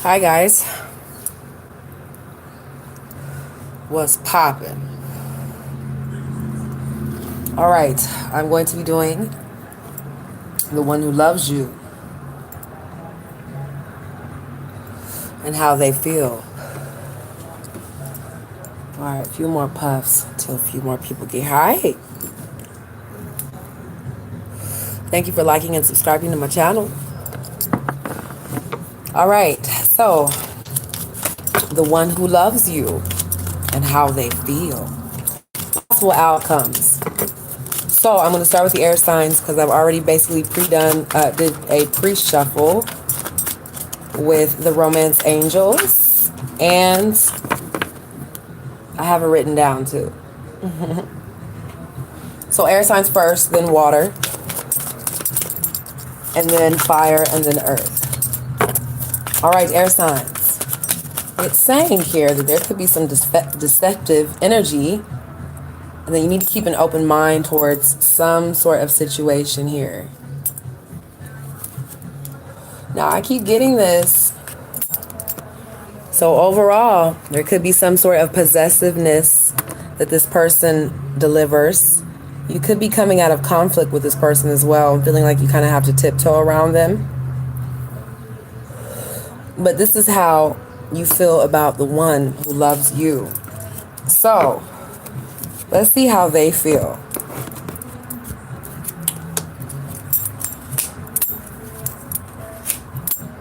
Hi guys, what's poppin'? All right, I'm going to be doing the one who loves you and how they feel. All right, a few more puffs till a few more people get hi. Thank you for liking and subscribing to my channel. All right, so the one who loves you and how they feel. Possible outcomes. So I'm going to start with the air signs because I've already basically did a pre-shuffle with the romance angels, and I have it written down too. So air signs first, then water, and then fire, and then earth. All right, air signs. It's saying here that there could be some deceptive energy, and then you need to keep an open mind towards some sort of situation here. Now, I keep getting this. So overall, there could be some sort of possessiveness that this person delivers. You could be coming out of conflict with this person as well, feeling like you kind of have to tiptoe around them. But this is how you feel about the one who loves you. So, let's see how they feel.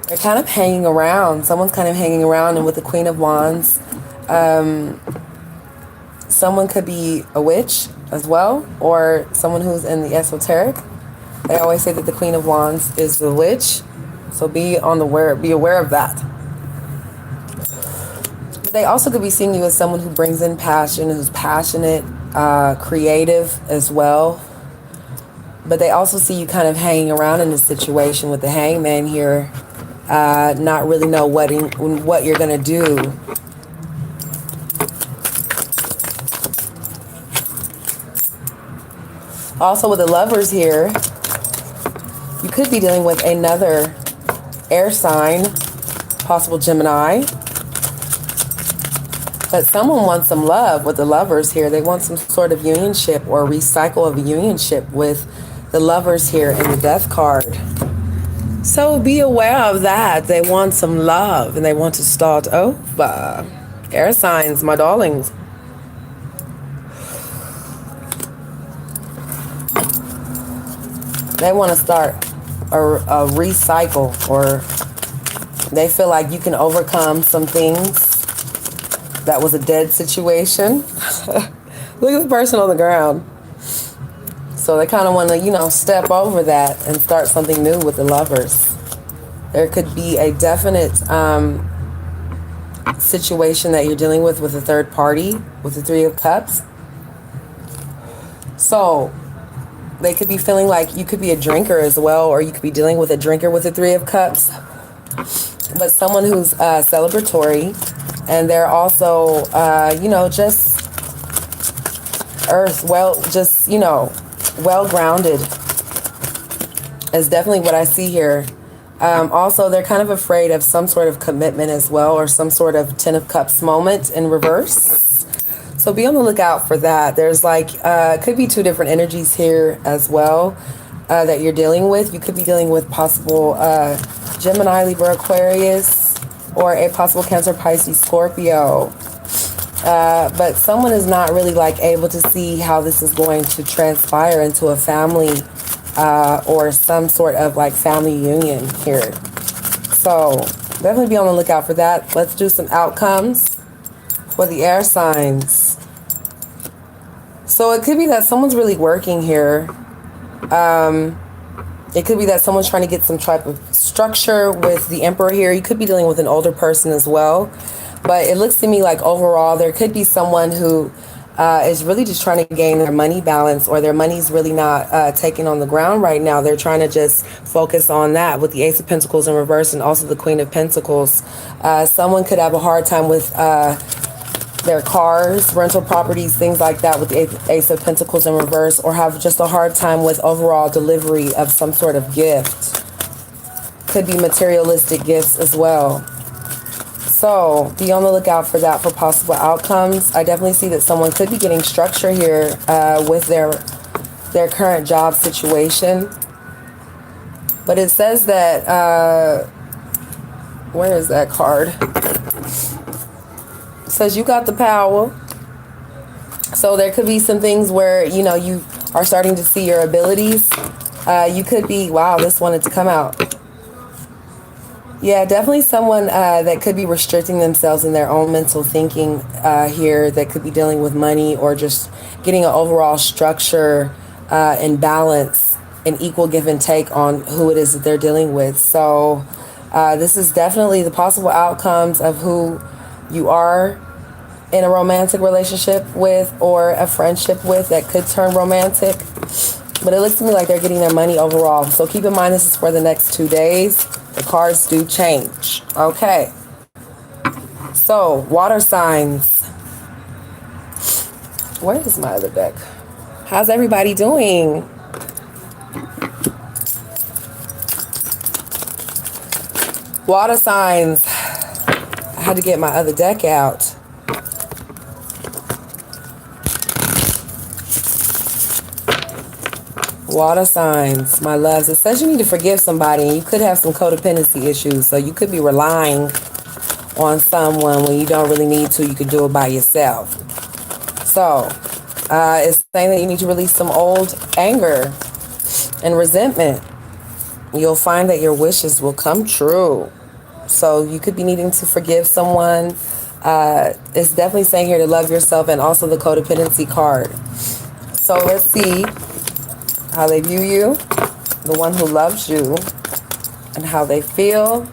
They're kind of hanging around. Someone's kind of hanging around, and with the Queen of Wands, someone could be a witch as well, or someone who's in the esoteric. They always say that the Queen of Wands is the witch, so be aware of that. But they also could be seeing you as someone who brings in passion, who's passionate, creative as well. But they also see you kind of hanging around in this situation with the Hangman here, not really know what you're gonna do. Also with the Lovers here, you could be dealing with another air sign, possible Gemini. But someone wants some love with the Lovers here. They want some sort of unionship or recycle of a unionship with the Lovers here in the Death card. So be aware of that. They want some love and they want to start over. Air signs, my darlings. They want to start a recycle, or they feel like you can overcome some things that was a dead situation. Look at the person on the ground. So they kind of want to, step over that and start something new with the Lovers. There could be a definite situation that you're dealing with a third party, with the Three of Cups. So they could be feeling like you could be a drinker as well, or you could be dealing with a drinker with the Three of Cups. But someone who's celebratory, and they're also, just earth, well-grounded is definitely what I see here. Also, they're kind of afraid of some sort of commitment as well, or some sort of Ten of Cups moment in reverse. So be on the lookout for that. There's could be two different energies here as well that you're dealing with. You could be dealing with possible Gemini, Libra, Aquarius, or a possible Cancer, Pisces, Scorpio. But someone is not really able to see how this is going to transpire into a family or some sort of family union here. So definitely be on the lookout for that. Let's do some outcomes for the air signs. So it could be that someone's really working here. It could be that someone's trying to get some type of structure with the Emperor here. You could be dealing with an older person as well. But it looks to me like overall there could be someone who is really just trying to gain their money balance, or their money's really not taking on the ground right now. They're trying to just focus on that with the Ace of Pentacles in reverse and also the Queen of Pentacles. Someone could have a hard time with their cars, rental properties, things like that with the Ace of Pentacles in reverse, or have just a hard time with overall delivery of some sort of gift. Could be materialistic gifts as well. So be on the lookout for that for possible outcomes. I definitely see that someone could be getting structure here with their current job situation. But it says that, where is that card? It says you got the power. So there could be some things where, you know, you are starting to see your abilities. You could be, wow, this wanted to come out. Yeah, definitely someone that could be restricting themselves in their own mental thinking here, that could be dealing with money or just getting an overall structure and balance and equal give and take on who it is that they're dealing with. So this is definitely the possible outcomes of who you are in a romantic relationship with or a friendship with that could turn romantic. But it looks to me like they're getting their money overall. So keep in mind this is for the next 2 days. The cards do change. Okay. So, water signs. Where is my other deck? How's everybody doing? Water signs. I had to get my other deck out. Water signs, my loves. It says you need to forgive somebody, and you could have some codependency issues. So you could be relying on someone when you don't really need to. You could do it by yourself. So it's saying that you need to release some old anger and resentment. You'll find that your wishes will come true. So you could be needing to forgive someone. It's definitely saying here to love yourself, and also the codependency card. So let's see how they view you, the one who loves you, and how they feel.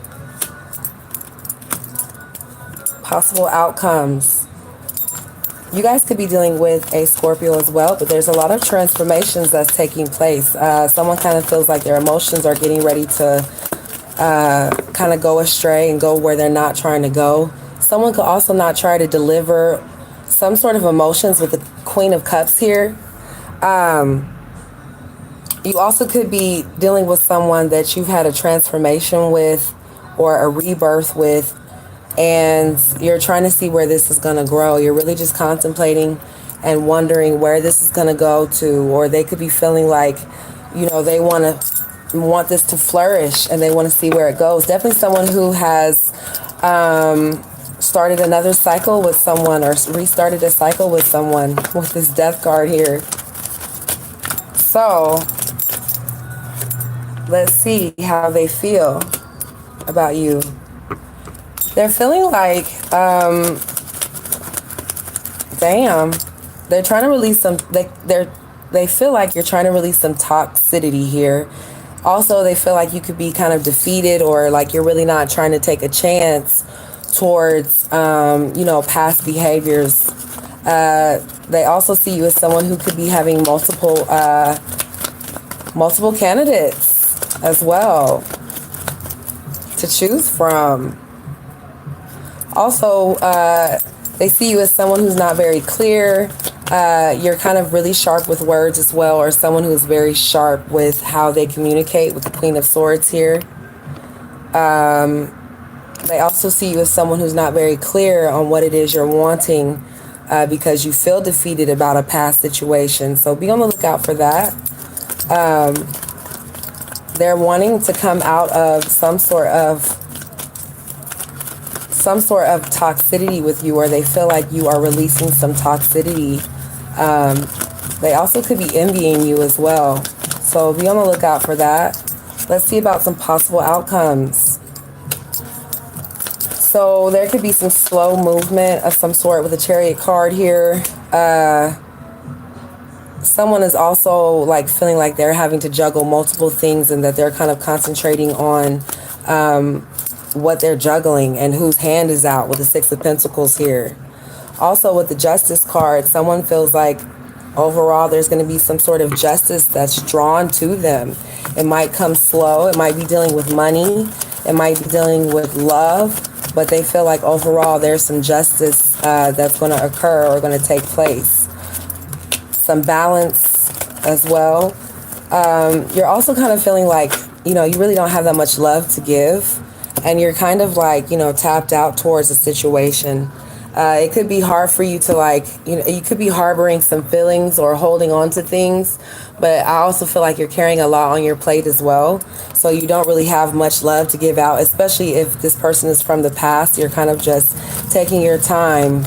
Possible outcomes. You guys could be dealing with a Scorpio as well, but there's a lot of transformations that's taking place. Someone kind of feels like their emotions are getting ready to kind of go astray and go where they're not trying to go. Someone could also not try to deliver some sort of emotions with the Queen of Cups here. You also could be dealing with someone that you've had a transformation with or a rebirth with, and you're trying to see where this is going to grow. You're really just contemplating and wondering where this is going to go to, or they could be feeling like, you know, they want this to flourish and they want to see where it goes. Definitely someone who has started another cycle with someone or restarted a cycle with someone with this Death card here. So let's see how they feel about you. They're feeling like, damn, they're trying to release some, they feel like you're trying to release some toxicity here. Also, they feel like you could be kind of defeated, or like you're really not trying to take a chance towards, you know, past behaviors. They also see you as someone who could be having multiple candidates as well to choose from. Also, they see you as someone who's not very clear. You're kind of really sharp with words as well, or someone who's very sharp with how they communicate with the Queen of Swords here. They also see you as someone who's not very clear on what it is you're wanting, because you feel defeated about a past situation. So be on the lookout for that. They're wanting to come out of some sort of toxicity with you, or they feel like you are releasing some toxicity. They also could be envying you as well. So be on the lookout for that. Let's see about some possible outcomes. So there could be some slow movement of some sort with a Chariot card here. Someone is also like feeling like they're having to juggle multiple things, and that they're kind of concentrating on what they're juggling and whose hand is out with the Six of Pentacles here. Also with the Justice card, someone feels like overall there's going to be some sort of justice that's drawn to them. It might come slow. It might be dealing with money. It might be dealing with love. But they feel like overall there's some justice that's going to occur or going to take place. Some balance as well. You're also kind of feeling like, you know, you really don't have that much love to give. and you're kind of like, tapped out towards a situation. It could be hard for you to you could be harboring some feelings or holding on to things, but I also feel like you're carrying a lot on your plate as well. So you don't really have much love to give out, especially if this person is from the past. You're kind of just taking your time,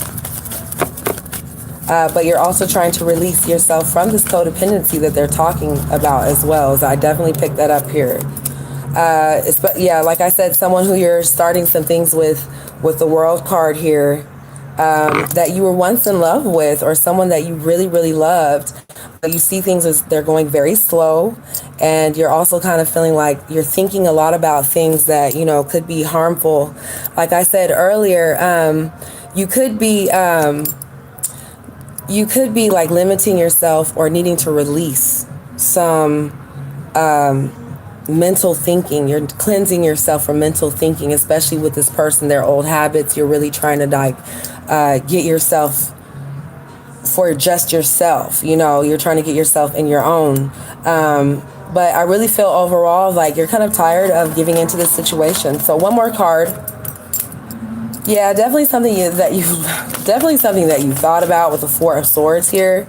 but you're also trying to release yourself from this codependency that they're talking about as well. So I definitely picked that up here. Yeah, like I said, someone who you're starting some things with the World card here, that you were once in love with, or someone that you really, really loved. But you see things as they're going very slow, and you're also kind of feeling like you're thinking a lot about things that, could be harmful. Like I said earlier, you could be like limiting yourself or needing to release some mental thinking. You're cleansing yourself from mental thinking, especially with this person, their old habits. You're really trying to get yourself for just yourself. You're trying to get yourself in your own. But I really feel overall like you're kind of tired of giving into this situation. So one more card. Yeah, definitely something that you thought about with the Four of Swords here.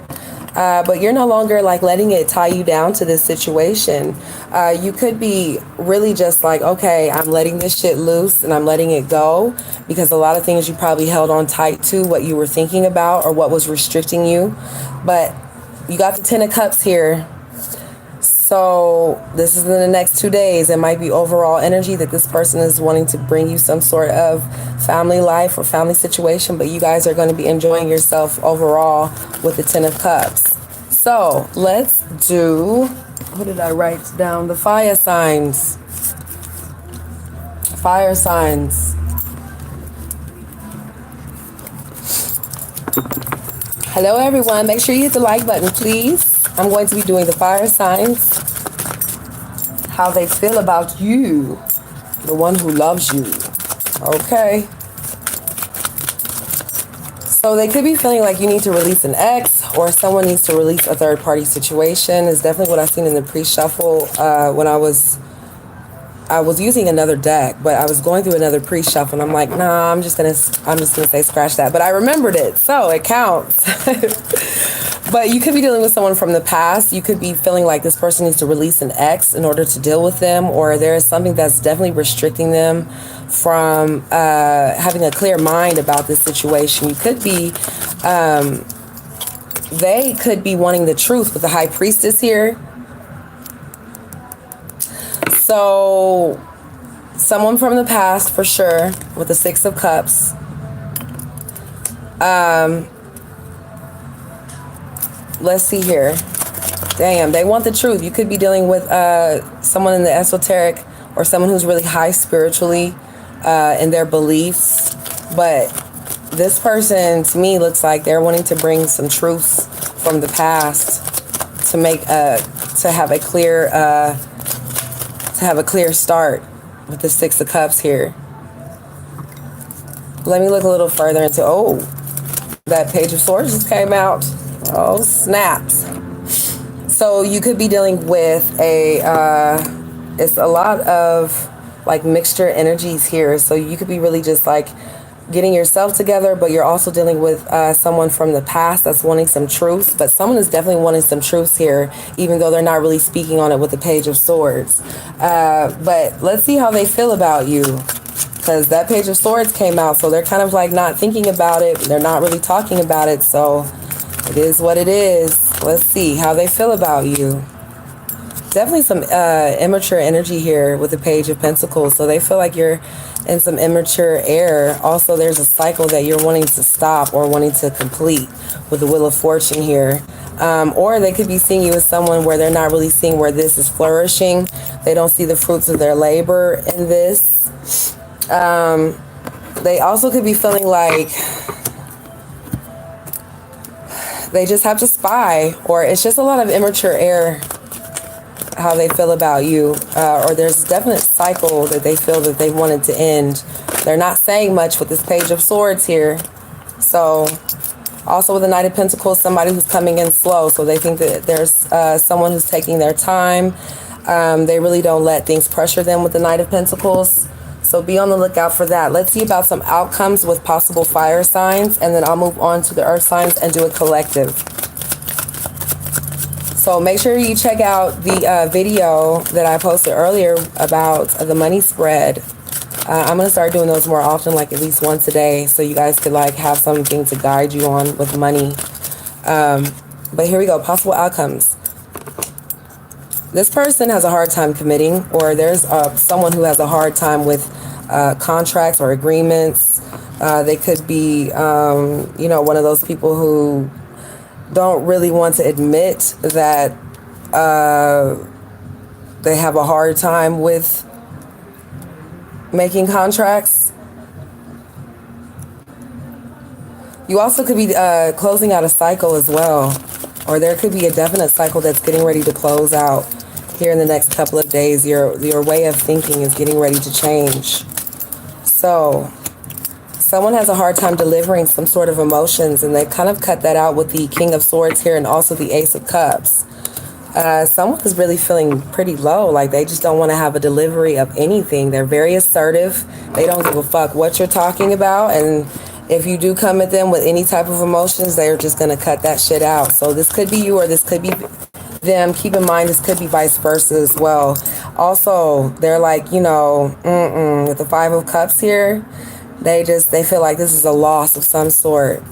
But you're no longer like letting it tie you down to this situation. You could be really just like, okay, I'm letting this shit loose and I'm letting it go, because a lot of things you probably held on tight to, what you were thinking about or what was restricting you. But you got the Ten of Cups here. So this is in the next 2 days. It might be overall energy that this person is wanting to bring you some sort of family life or family situation, but you guys are going to be enjoying yourself overall with the Ten of Cups. So let's do, what did I write down? The fire signs. Fire signs. Hello everyone, make sure you hit the like button, please. I'm going to be doing the fire signs, how they feel about you, the one who loves you. Okay. So they could be feeling like you need to release an ex, or someone needs to release a third party situation. Is definitely what I've seen in the pre-shuffle when I was using another deck, but I was going through another pre-shuffle and I'm like, nah, I'm just gonna say scratch that. But I remembered it, so it counts. But you could be dealing with someone from the past. You could be feeling like this person needs to release an ex in order to deal with them, or there is something that's definitely restricting them from having a clear mind about this situation. You could be, they could be wanting the truth with the High Priestess here. So someone from the past for sure with the Six of Cups. Let's see here. Damn, they want the truth. You could be dealing with someone in the esoteric, or someone who's really high spiritually in their beliefs. But this person, to me, looks like they're wanting to bring some truths from the past to make to have a clear start with the Six of Cups here. Let me look a little further into, that Page of Swords just came out. Oh, snaps. So you could be dealing with it's a lot of like mixture energies here. So you could be really just like getting yourself together, but you're also dealing with someone from the past that's wanting some truths. But someone is definitely wanting some truths here, even though they're not really speaking on it with the Page of Swords. But let's see how they feel about you, because that Page of Swords came out. So they're kind of like not thinking about it. They're not really talking about it. So it is what it is. Let's see how they feel about you. Definitely some immature energy here with the Page of Pentacles. So they feel like you're in some immature air. Also, there's a cycle that you're wanting to stop or wanting to complete with the Wheel of Fortune here. Or they could be seeing you as someone where they're not really seeing where this is flourishing. They don't see the fruits of their labor in this. They also could be feeling like they just have to spy, or it's just a lot of immature air, how they feel about you, or there's a definite cycle that they feel that they wanted to end. They're not saying much with this Page of Swords here. So also with the Knight of Pentacles, somebody who's coming in slow. So they think that there's someone who's taking their time. They really don't let things pressure them with the Knight of Pentacles. So be on the lookout for that. Let's see about some outcomes with possible fire signs, and then I'll move on to the earth signs and do a collective. So make sure you check out the video that I posted earlier about the money spread. I'm going to start doing those more often, like at least once a day, so you guys could like have something to guide you on with money. But here we go, possible outcomes. This person has a hard time committing, or there's someone who has a hard time with contracts or agreements. They could be, you know, one of those people who don't really want to admit that they have a hard time with making contracts. You also could be closing out a cycle as well, or there could be a definite cycle that's getting ready to close out here in the next couple of days. Your way of thinking is getting ready to change. So someone has a hard time delivering some sort of emotions, and they kind of cut that out with the King of Swords here and also the Ace of Cups. Someone is really feeling pretty low, like they just don't want to have a delivery of anything. They're very assertive. They don't give a fuck what you're talking about, and if you do come at them with any type of emotions, they're just going to cut that shit out. So this could be you, or this could be them. Keep in mind, this could be vice versa as well. Also, they're like, you know, with the Five of Cups here, they feel like this is a loss of some sort.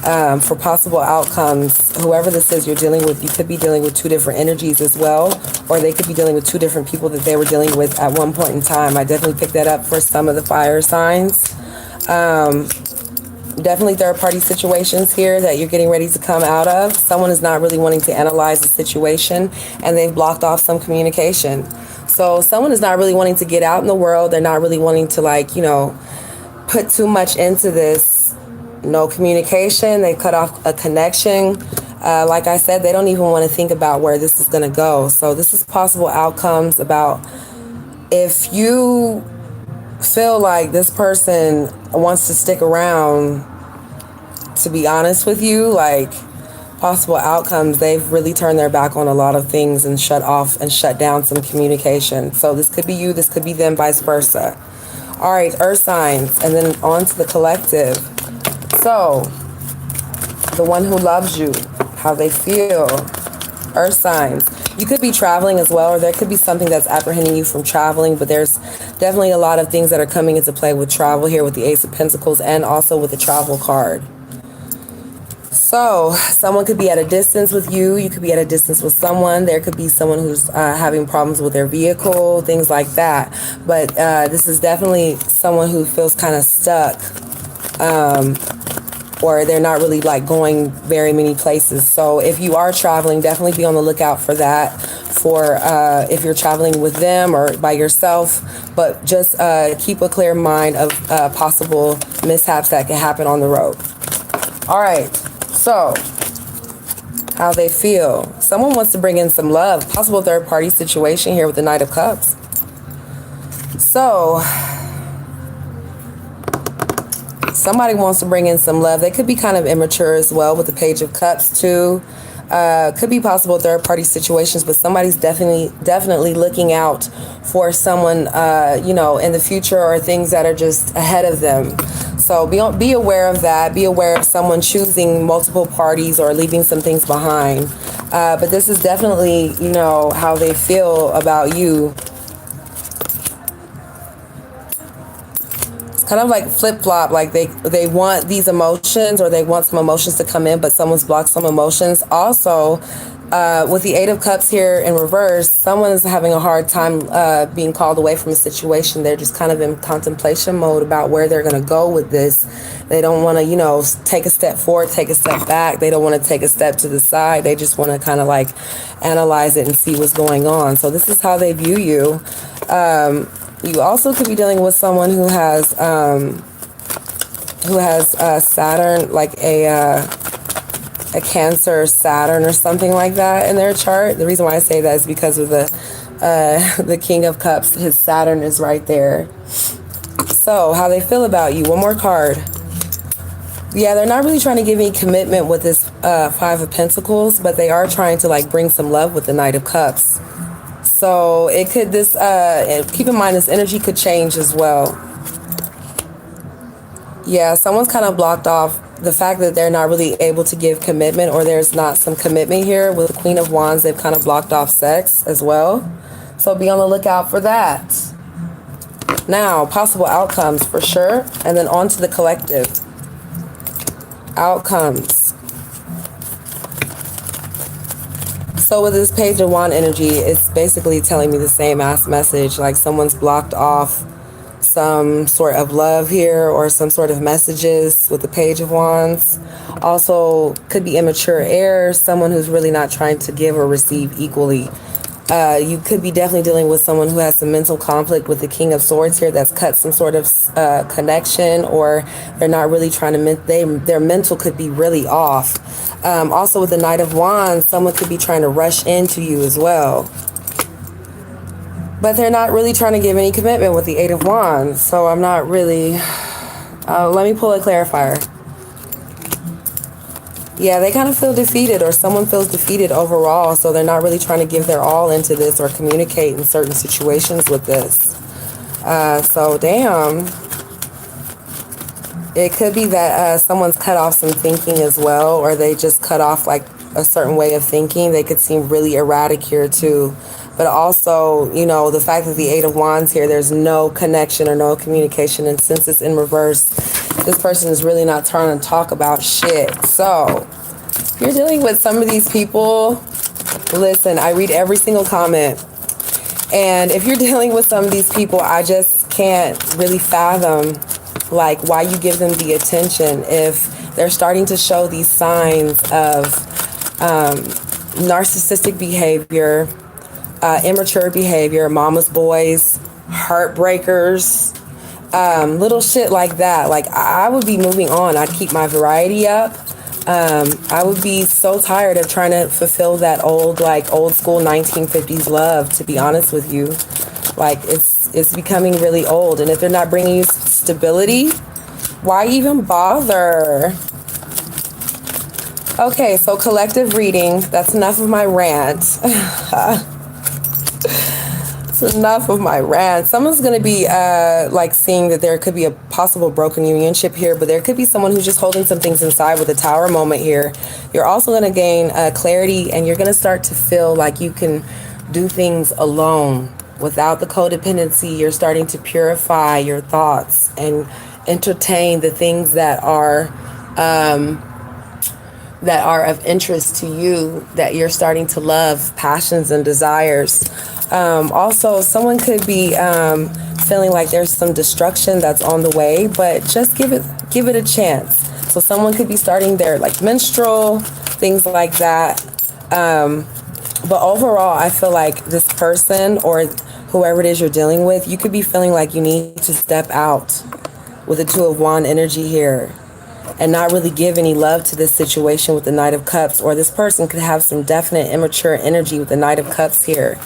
For possible outcomes, whoever this is you're dealing with, you could be dealing with two different energies as well, or they could be dealing with two different people that they were dealing with at one point in time. I definitely picked that up for some of the fire signs. Definitely third-party situations here that you're getting ready to come out of. Someone is not really wanting to analyze the situation, and they've blocked off some communication. So someone is not really wanting to get out in the world. They're not really wanting to, like, you know, put too much into this. No communication. They cut off a connection. Like I said, they don't even want to think about where this is going to go. So this is possible outcomes about if you feel like this person wants to stick around. To be honest with you, like, possible outcomes, they've really turned their back on a lot of things and shut off and shut down some communication. So this could be you, this could be them, vice versa. All right, earth signs, and then on to the collective. So the one who loves you, how they feel. Earth signs. You could be traveling as well, or there could be something that's apprehending you from traveling, but there's definitely a lot of things that are coming into play with travel here with the Ace of Pentacles and also with the travel card. So someone could be at a distance with you. You could be at a distance with someone. There could be someone who's having problems with their vehicle, things like that. But this is definitely someone who feels kind of stuck, or they're not really like going very many places. So if you are traveling, definitely be on the lookout for that, for if you're traveling with them or by yourself. But just keep a clear mind of possible mishaps that can happen on the road. All right. So, how they feel. Someone wants to bring in some love. Possible third-party situation here with the Knight of Cups. So, somebody wants to bring in some love. They could be kind of immature as well with the Page of Cups too. Could be possible third-party situations, but somebody's definitely looking out for someone, you know, in the future, or things that are just ahead of them. So be aware of that. Be aware of someone choosing multiple parties or leaving some things behind. But this is definitely, you know, how they feel about you. It's kind of like flip-flop, like they want these emotions, or they want some emotions to come in, but someone's blocked some emotions. Also, with the Eight of Cups here in reverse, someone is having a hard time being called away from a situation. They're just kind of in contemplation mode about where they're going to go with this. They don't want to, you know, take a step forward, take a step back. They don't want to take a step to the side. They just want to kind of like analyze it and see what's going on. So this is how they view you. You also could be dealing with someone who has Saturn, like a Cancer Saturn or something like that in their chart. The reason why I say that is because of the King of Cups. His Saturn is right there. So how they feel about you. One more card. Yeah, they're not really trying to give any commitment with this Five of Pentacles, but they are trying to like bring some love with the Knight of Cups. So it could, keep in mind this energy could change as well. Yeah, someone's kind of blocked off the fact that they're not really able to give commitment, or there's not some commitment here. With the Queen of Wands, they've kind of blocked off sex as well. So be on the lookout for that. Now, possible outcomes for sure. And then on to the collective. Outcomes. So with this Page of Wand energy, it's basically telling me the same ass message. Like someone's blocked off some sort of love here, or some sort of messages with the Page of Wands. Also could be immature heirs, someone who's really not trying to give or receive equally. You could be definitely dealing with someone who has some mental conflict with the King of Swords here, that's cut some sort of connection, or they're not really trying to, their mental could be really off. Also with the Knight of Wands, someone could be trying to rush into you as well. But they're not really trying to give any commitment with the Eight of Wands. So I'm not really... let me pull a clarifier. Yeah, they kind of feel defeated, or someone feels defeated overall. So they're not really trying to give their all into this or communicate in certain situations with this. So, damn. It could be that someone's cut off some thinking as well, or they just cut off like a certain way of thinking. They could seem really erratic here too. But also, you know, the fact that the Eight of Wands here, there's no connection or no communication. And since it's in reverse, this person is really not trying to talk about shit. So, if you're dealing with some of these people, listen, I read every single comment. And if you're dealing with some of these people, I just can't really fathom, like, why you give them the attention if they're starting to show these signs of narcissistic behavior, immature behavior, mama's boys, heartbreakers, little shit like that. Like, I would be moving on. I'd keep my variety up. I would be so tired of trying to fulfill that old school 1950s love, to be honest with you. Like, it's becoming really old. And if they're not bringing you stability, why even bother? Okay, so collective reading. That's enough of my rant. Enough of my rant. Someone's going to be like seeing that there could be a possible broken unionship here, but there could be someone who's just holding some things inside with a Tower moment here. You're also going to gain clarity, and you're going to start to feel like you can do things alone without the codependency. You're starting to purify your thoughts and entertain the things that are of interest to you, that you're starting to love, passions and desires. Also, someone could be feeling like there's some destruction that's on the way, but just give it a chance. So someone could be starting their like menstrual, things like that. But overall, I feel like this person or whoever it is you're dealing with, you could be feeling like you need to step out with the Two of Wands energy here and not really give any love to this situation with the Knight of Cups, or this person could have some definite immature energy with the Knight of Cups here.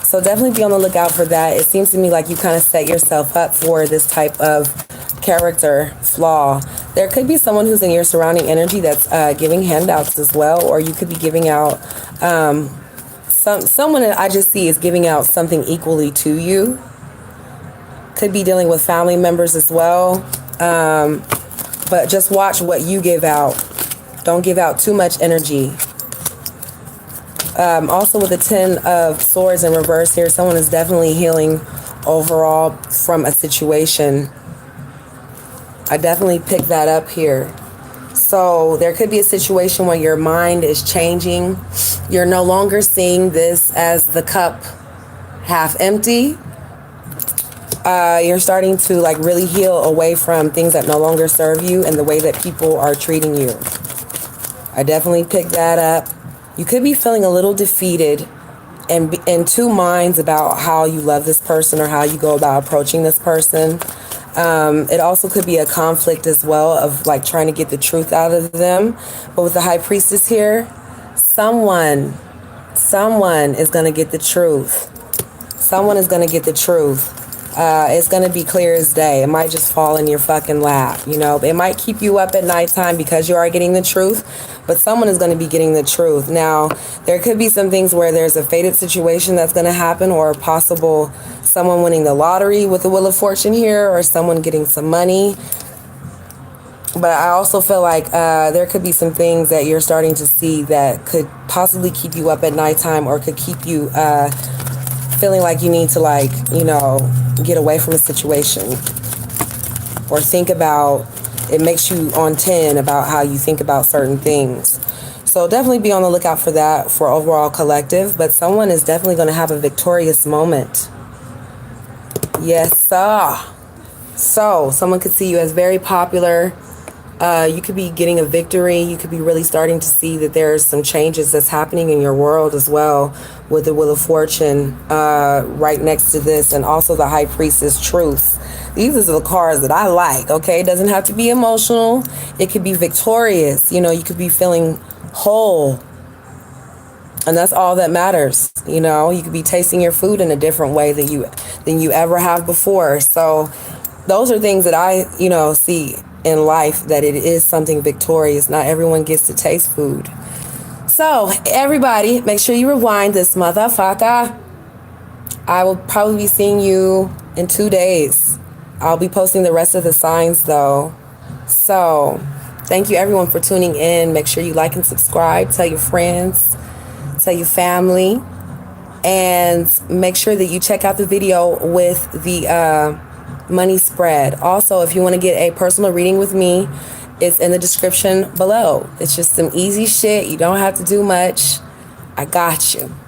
So definitely be on the lookout for that. It seems to me like you kind of set yourself up for this type of character flaw. There could be someone who's in your surrounding energy that's giving handouts as well, or you could be giving out, someone that I just see is giving out something equally to you. Could be dealing with family members as well. But just watch what you give out. Don't give out too much energy. Also with the Ten of Swords in reverse here, someone is definitely healing overall from a situation. I definitely picked that up here. So there could be a situation where your mind is changing. You're no longer seeing this as the cup half empty. You're starting to like really heal away from things that no longer serve you and the way that people are treating you. I definitely picked that up. You could be feeling a little defeated and in two minds about how you love this person or how you go about approaching this person. It also could be a conflict as well of like trying to get the truth out of them. But with the High Priestess here, someone is going to get the truth. Someone is going to get the truth. It's going to be clear as day. It might just fall in your fucking lap, you know. It might keep you up at nighttime because you are getting the truth, but someone is going to be getting the truth. Now, there could be some things where there's a fated situation that's going to happen, or a possible someone winning the lottery with the Wheel of Fortune here, or someone getting some money. But I also feel like there could be some things that you're starting to see that could possibly keep you up at nighttime, or could keep you feeling like you need to, like, you know, get away from a situation, or think about, it makes you on 10 about how you think about certain things. So definitely be on the lookout for that for overall collective. But someone is definitely going to have a victorious moment. Yes, sir. So someone could see you as very popular. You could be getting a victory. You could be really starting to see that there's some changes that's happening in your world as well, with the Wheel of Fortune right next to this, and also the High Priestess Truth. These are the cards that I like, okay? It doesn't have to be emotional. It could be victorious. You know, you could be feeling whole. And that's all that matters. You know, you could be tasting your food in a different way than you ever have before. So those are things that I, you know, see in life, that it is something victorious. Not everyone gets to taste food. So everybody, make sure you rewind this motherfucker. I will probably be seeing you in 2 days. I'll be posting the rest of the signs though. So thank you everyone for tuning in. Make sure you like and subscribe. Tell your friends. Tell your family. And make sure that you check out the video with the money spread. Also, if you want to get a personal reading with me, it's in the description below. It's just some easy shit. You don't have to do much. I got you.